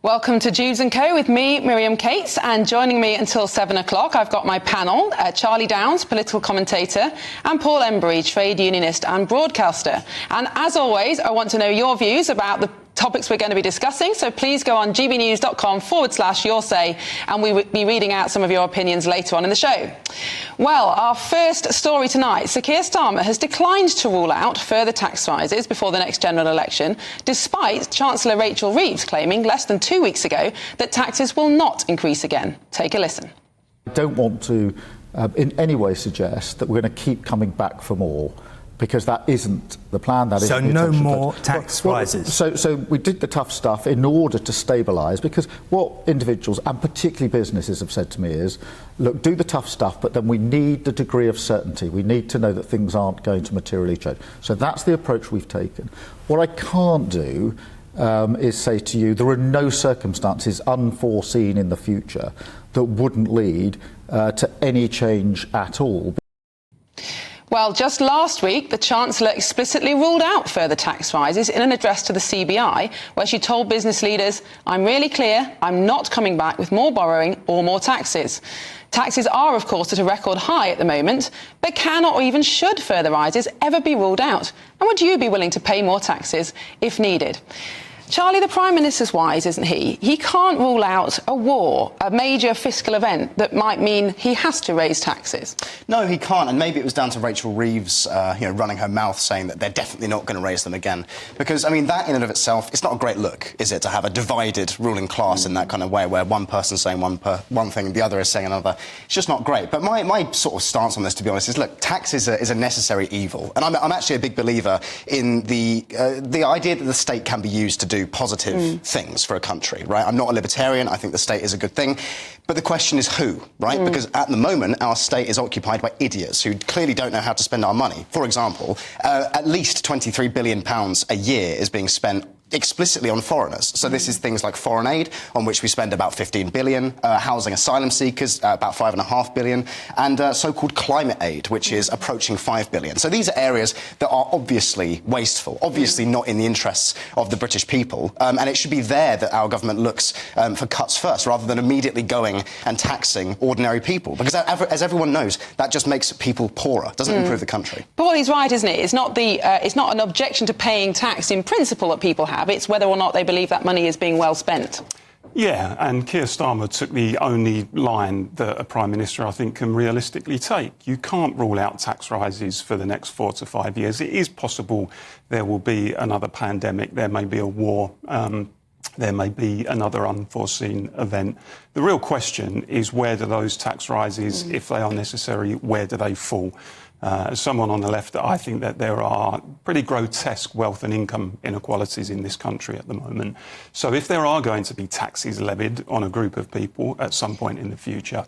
Welcome to Jeeves & Co with me, Miriam Cates, and joining me until 7 o'clock, I've got my panel, Charlie Downs, political commentator, and Paul Embry, trade unionist and broadcaster. And as always, I want to know your views about the topics we're going to be discussing, so please go on gbnews.com/your say, and we will be reading out some of your opinions later on in the show. Well, our first story tonight, Sir Keir Starmer has declined to rule out further tax rises before the next general election, despite Chancellor Rachel Reeves claiming less than 2 weeks ago that taxes will not increase again. Take a listen. I don't want to in any way suggest that we're going to keep coming back for more, because that isn't the plan. That so isn't the no more tax rises. So we did the tough stuff in order to stabilise, because what individuals and particularly businesses have said to me is, look, do the tough stuff, but then we need the degree of certainty. We need to know that things aren't going to materially change. So that's the approach we've taken. What I can't do is say to you there are no circumstances unforeseen in the future that wouldn't lead to any change at all. Well, just last week, the Chancellor explicitly ruled out further tax rises in an address to the CBI, where she told business leaders, "I'm really clear, I'm not coming back with more borrowing or more taxes." Taxes are, of course, at a record high at the moment, but can or even should further rises ever be ruled out? And would you be willing to pay more taxes if needed? Charlie, the Prime Minister's wise, isn't he? He can't rule out a war, a major fiscal event that might mean he has to raise taxes. No, he can't, and maybe it was down to Rachel Reeves, running her mouth saying that they're definitely not going to raise them again. Because, I mean, that in and of itself, it's not a great look, is it, to have a divided ruling class in that kind of way, where one person's saying one thing and the other is saying another. It's just not great. But my sort of stance on this, to be honest, is, look, tax is a necessary evil. And I'm actually a big believer in the idea that the state can be used to do positive things for a country, right? I'm not a libertarian. I think the state is a good thing. But the question is who, right? Because at the moment, our state is occupied by idiots who clearly don't know how to spend our money. For example, at least £23 billion a year is being spent explicitly on foreigners. So this is things like foreign aid, on which we spend about 15 billion, housing asylum seekers, about 5.5 billion, and so-called climate aid, which is approaching 5 billion. So these are areas that are obviously wasteful, obviously not in the interests of the British people, and it should be there that our government looks for cuts first, rather than immediately going and taxing ordinary people. Because as everyone knows, that just makes people poorer, doesn't improve the country. Paul, he's right, isn't it? It's not an objection to paying tax in principle that people have. It's whether or not they believe that money is being well spent. Yeah, and Keir Starmer took the only line that a Prime Minister, I think, can realistically take. You can't rule out tax rises for the next 4 to 5 years. It is possible there will be another pandemic, there may be a war, there may be another unforeseen event. The real question is, where do those tax rises, if they are necessary, where do they fall? As someone on the left, I think that there are pretty grotesque wealth and income inequalities in this country at the moment. So if there are going to be taxes levied on a group of people at some point in the future,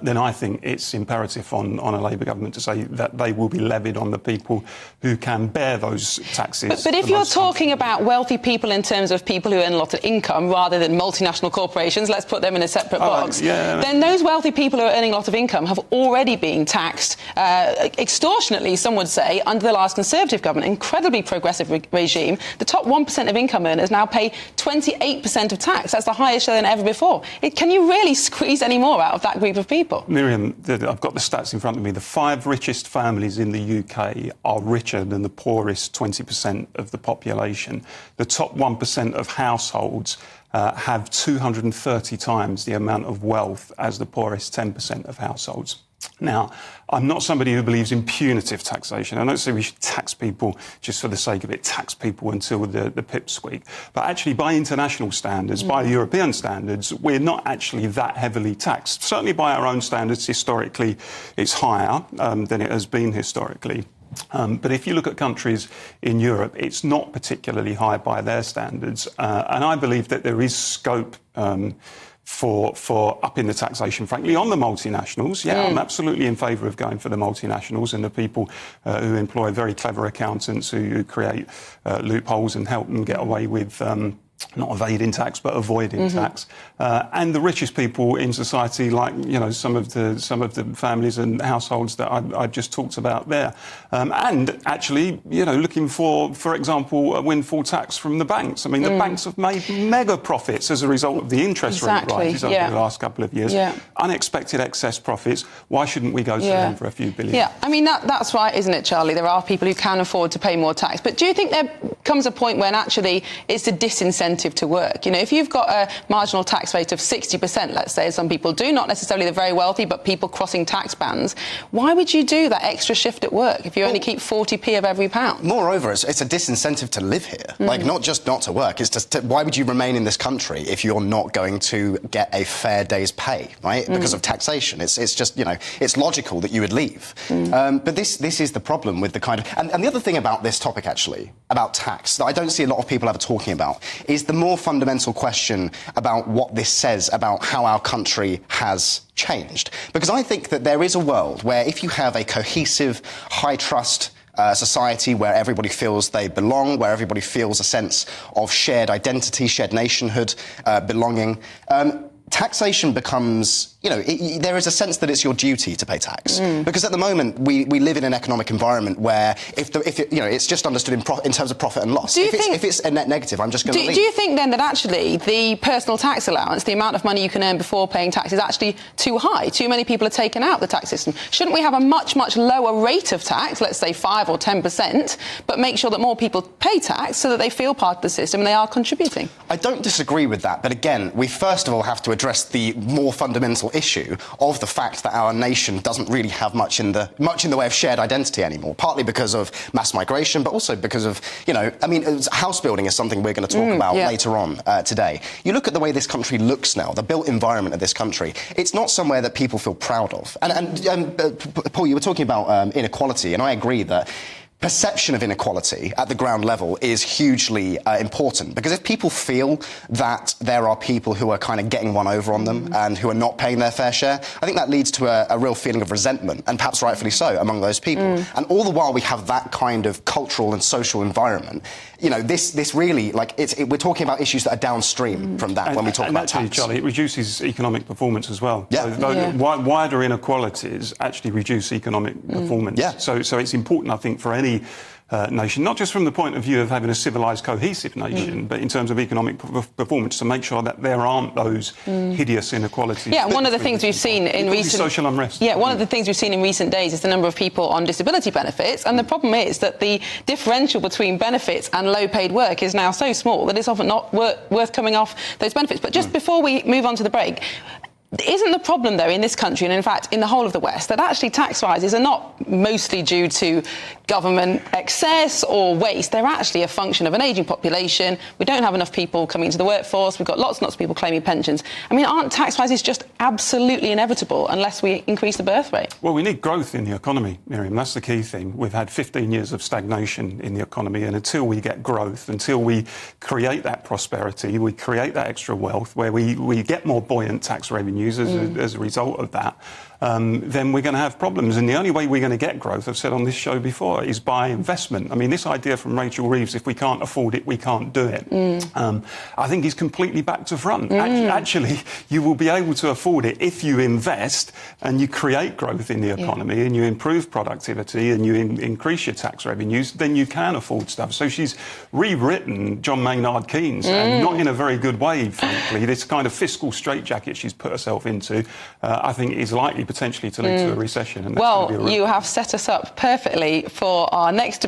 then I think it's imperative on a Labour government to say that they will be levied on the people who can bear those taxes. But if you're talking about wealthy people in terms of people who earn a lot of income rather than multinational corporations, let's put them in a separate box, then those wealthy people who are earning a lot of income have already been taxed extortionately, some would say, under the last Conservative government, incredibly progressive regime. The top 1% of income earners now pay 28% of tax. That's the highest share than ever before. Can you really squeeze any more out of that group of people? Miriam, I've got the stats in front of me. The 5 richest families in the UK are richer than the poorest 20% of the population. The top 1% of households have 230 times the amount of wealth as the poorest 10% of households. Now, I'm not somebody who believes in punitive taxation. I don't say we should tax people just for the sake of it, tax people until the pips squeak. But actually, by international standards, by European standards, we're not actually that heavily taxed. Certainly by our own standards, historically, it's higher than it has been historically. But if you look at countries in Europe, it's not particularly high by their standards. And I believe that there is scope for upping the taxation, frankly, on the multinationals. Yeah, I'm absolutely in favour of going for the multinationals and the people who employ very clever accountants who create loopholes and help them get away with not evading tax, but avoiding tax, and the richest people in society, like some of the families and households that I just talked about there, and actually looking for example, a windfall tax from the banks. I mean, the banks have made mega profits as a result of the interest rate rises over the last couple of years. Unexpected excess profits. Why shouldn't we go to them for a few billion? Yeah, I mean that's right, isn't it, Charlie? There are people who can afford to pay more tax, but do you think there comes a point when actually it's a disincentive to work? If you've got a marginal tax rate of 60%, let's say, as some people do, not necessarily the very wealthy, but people crossing tax bands, why would you do that extra shift at work if you only keep 40p of every pound? Moreover, it's a disincentive to live here. Like, not just not to work. It's just why would you remain in this country if you're not going to get a fair day's pay, right? Because of taxation. It's just, it's logical that you would leave. But this is the problem with the kind of... And the other thing about this topic, actually, about tax, that I don't see a lot of people ever talking about, is the more fundamental question about what this says about how our country has changed. Because I think that there is a world where if you have a cohesive, high-trust society where everybody feels they belong, where everybody feels a sense of shared identity, shared nationhood, belonging, taxation becomes... there is a sense that it's your duty to pay tax. Because at the moment, we live in an economic environment where it's just understood in terms of profit and loss. If it's a net negative, I'm just going to leave. Do you think then that actually the personal tax allowance, the amount of money you can earn before paying tax, is actually too high? Too many people are taken out of the tax system. Shouldn't we have a much, much lower rate of tax, let's say 5 or 10%, but make sure that more people pay tax so that they feel part of the system and they are contributing? I don't disagree with that, but again, we first of all have to address the more fundamental issue of the fact that our nation doesn't really have much in the way of shared identity anymore, partly because of mass migration, but also because of, house building is something we're going to talk about later on today. You look at the way this country looks now, the built environment of this country, it's not somewhere that people feel proud of. And Paul, you were talking about inequality, and I agree that perception of inequality at the ground level is hugely important, because if people feel that there are people who are kind of getting one over on them and who are not paying their fair share, I think that leads to a real feeling of resentment, and perhaps rightfully so, among those people. And all the while we have that kind of cultural and social environment, this really, we're talking about issues that are downstream from that when we talk about tax. Charlie, it reduces economic performance as well. Wider inequalities actually reduce economic performance. So it's important, I think, for any nation, not just from the point of view of having a civilised, cohesive nation, but in terms of economic performance, to make sure that there aren't those hideous inequalities. Yeah, one of the things we've seen in recent... social unrest. Yeah, one of the things we've seen in recent days is the number of people on disability benefits, and the problem is that the differential between benefits and low-paid work is now so small that it's often not worth coming off those benefits. But just before we move on to the break, isn't the problem, though, in this country, and in fact in the whole of the West, that actually tax rises are not mostly due to government excess or waste? They're actually a function of an ageing population. We don't have enough people coming into the workforce. We've got lots and lots of people claiming pensions. I mean, aren't tax rises just absolutely inevitable unless we increase the birth rate? Well, we need growth in the economy, Miriam. That's the key thing. We've had 15 years of stagnation in the economy, and until we get growth, until we create that prosperity, we create that extra wealth, where we get more buoyant tax revenues as a result of that, then we're going to have problems. And the only way we're going to get growth, I've said on this show before, is by investment. I mean, this idea from Rachel Reeves, if we can't afford it, we can't do it, I think is completely back to front. Actually, you will be able to afford it if you invest and you create growth in the economy and you improve productivity and you increase your tax revenues, then you can afford stuff. So she's rewritten John Maynard Keynes, and not in a very good way, frankly. This kind of fiscal straitjacket she's put herself into, I think, is likely potentially to lead to a recession. And that's well, you have set us up perfectly for our next debate.